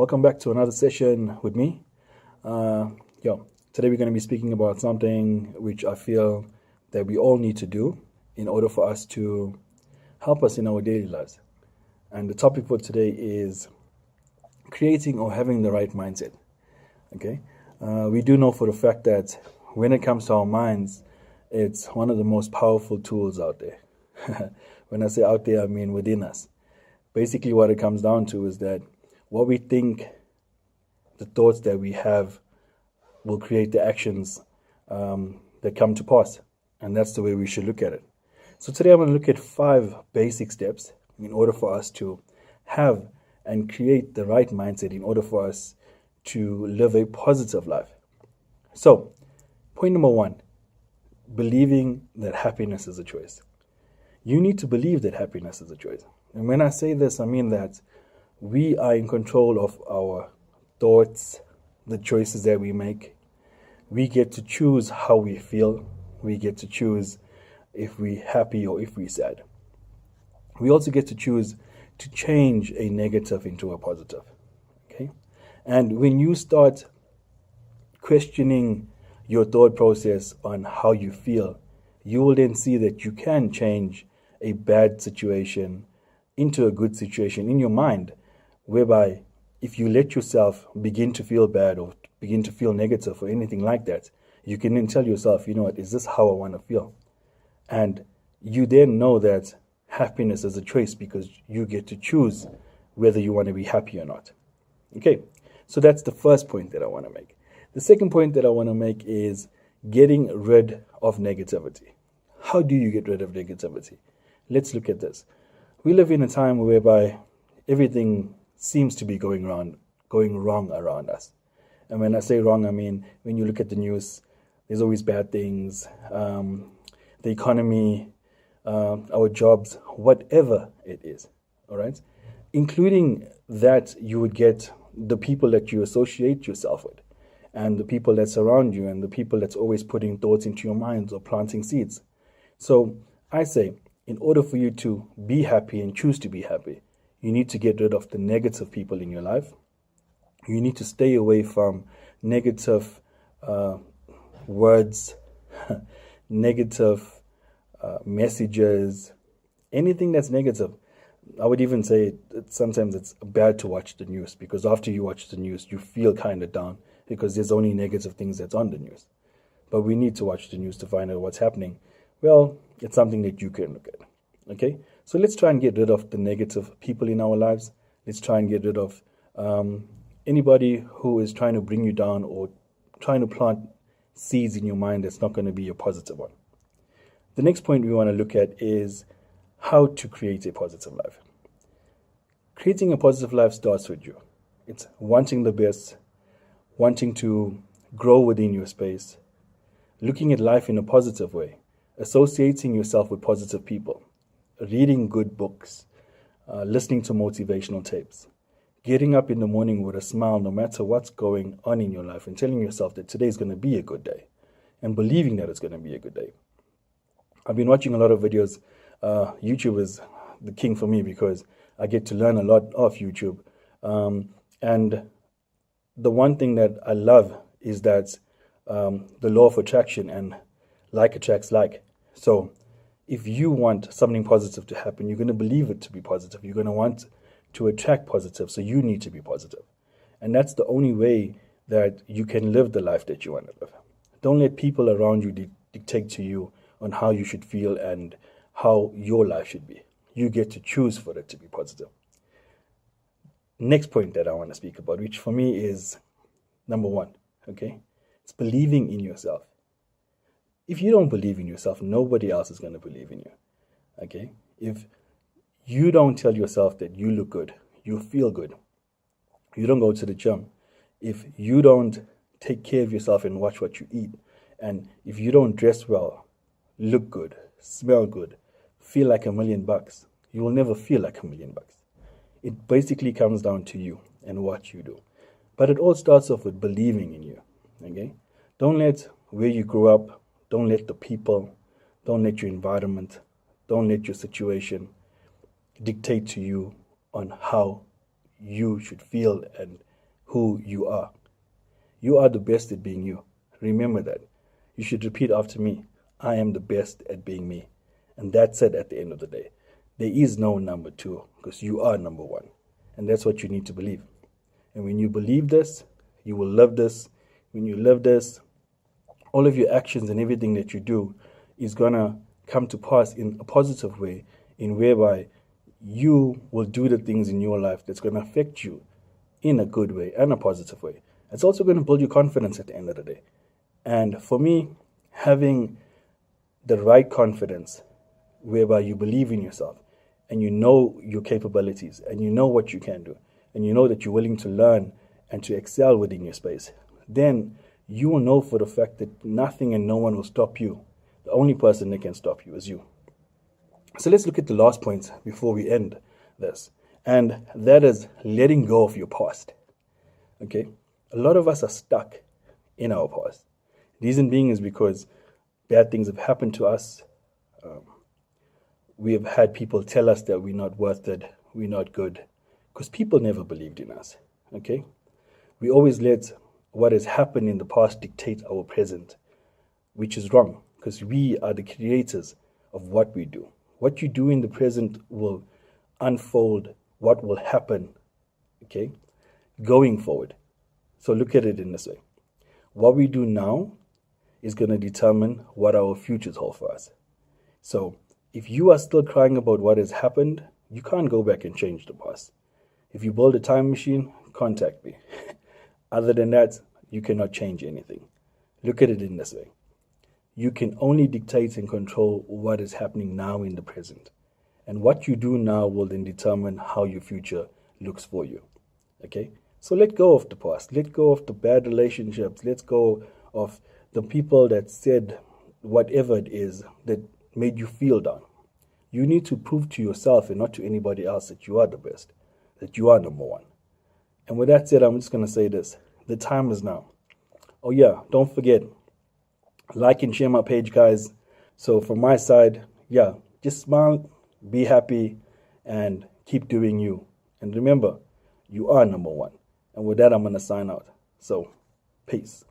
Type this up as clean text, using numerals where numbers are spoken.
welcome back to another session with me. Uh, yo, Today we're going to be speaking about something which I feel that we all need to do in order for us to help us in our daily lives. And the topic for today is creating or having the right mindset. Okay, we do know for the fact that when it comes to our minds, it's one of the most powerful tools out there. When I say out there, I mean within us. Basically, what it comes down to is that what we think, the thoughts that we have, will create the actions that come to pass. And that's the way we should look at it. So today I'm going to look at 5 basic steps in order for us to have and create the right mindset in order for us to live a positive life. So, point number 1, believing that happiness is a choice. You need to believe that happiness is a choice. And when I say this, I mean that we are in control of our thoughts, the choices that we make. We get to choose how we feel. We get to choose if we're happy or if we're sad. We also get to choose to change a negative into a positive. Okay? And when you start questioning your thought process on how you feel, you will then see that you can change a bad situation into a good situation in your mind, whereby if you let yourself begin to feel bad or begin to feel negative or anything like that, you can then tell yourself, you know what, is this how I want to feel? And you then know that happiness is a choice because you get to choose whether you want to be happy or not. Okay, so that's the first point that I want to make. The second point that I want to make is getting rid of negativity. How do you get rid of negativity? Let's look at this. We live in a time whereby everything seems to be going wrong around us. And when I say wrong, I mean when you look at the news, there's always bad things, the economy, our jobs, whatever it is, all right? Including that you would get the people that you associate yourself with and the people that surround you and the people that's always putting thoughts into your minds or planting seeds. So I say, in order for you to be happy and choose to be happy, you need to get rid of the negative people in your life. You need to stay away from negative words, negative messages, anything that's negative. I would even say sometimes it's bad to watch the news because after you watch the news, you feel kind of down because there's only negative things that's on the news. But we need to watch the news to find out what's happening. Well, it's something that you can look at. Okay, so let's try and get rid of the negative people in our lives. Let's try and get rid of anybody who is trying to bring you down or trying to plant seeds in your mind that's not going to be a positive one. The next point we want to look at is how to create a positive life. Creating a positive life starts with you. It's wanting the best, wanting to grow within your space, looking at life in a positive way, associating yourself with positive people, reading good books, listening to motivational tapes, getting up in the morning with a smile no matter what's going on in your life and telling yourself that today is going to be a good day and believing that it's going to be a good day. I've been watching a lot of videos. YouTube is the king for me because I get to learn a lot off YouTube. And the one thing that I love is that the law of attraction and like attracts like. So if you want something positive to happen, you're going to believe it to be positive. You're going to want to attract positive, so you need to be positive. And that's the only way that you can live the life that you want to live. Don't let people around you dictate to you on how you should feel and how your life should be. You get to choose for it to be positive. Next point that I want to speak about, which for me is number 1, okay? It's believing in yourself. If you don't believe in yourself, nobody else is going to believe in you, okay? If you don't tell yourself that you look good, you feel good, you don't go to the gym, if you don't take care of yourself and watch what you eat, and if you don't dress well, look good, smell good, feel like $1,000,000, you will never feel like $1,000,000. It basically comes down to you and what you do. But it all starts off with believing in you, okay? Don't let where you grew up, don't let the people, don't let your environment, don't let your situation dictate to you on how you should feel and who you are. You are the best at being you. Remember that. You should repeat after me. I am the best at being me. And that's it at the end of the day. There is no number two because you are number one. And that's what you need to believe. And when you believe this, you will live this. When you live this, all of your actions and everything that you do is going to come to pass in a positive way, in whereby you will do the things in your life that's going to affect you in a good way and a positive way. It's also going to build your confidence at the end of the day. And for me, having the right confidence, whereby you believe in yourself and you know your capabilities and you know what you can do and you know that you're willing to learn and to excel within your space, then you will know for the fact that nothing and no one will stop you. The only person that can stop you is you. So let's look at the last point before we end this. And that is letting go of your past. Okay? A lot of us are stuck in our past. Reason being is because bad things have happened to us. We have had people tell us that we're not worth it, we're not good, because people never believed in us. Okay? We always let what has happened in the past dictate our present, which is wrong, because we are the creators of what we do. What you do in the present will unfold what will happen, okay, going forward. So look at it in this way. What we do now is going to determine what our futures hold for us. So if you are still crying about what has happened, you can't go back and change the past. If you build a time machine, contact me. Other than that, you cannot change anything. Look at it in this way. You can only dictate and control what is happening now in the present. And what you do now will then determine how your future looks for you. Okay? So let go of the past. Let go of the bad relationships. Let go of the people that said whatever it is that made you feel down. You need to prove to yourself and not to anybody else that you are the best, that you are number one. And with that said, I'm just going to say this. The time is now. Oh yeah, don't forget, like and share my page, guys. So from my side, yeah, just smile, be happy, and keep doing you. And remember, you are number one. And with that, I'm going to sign out. So, peace.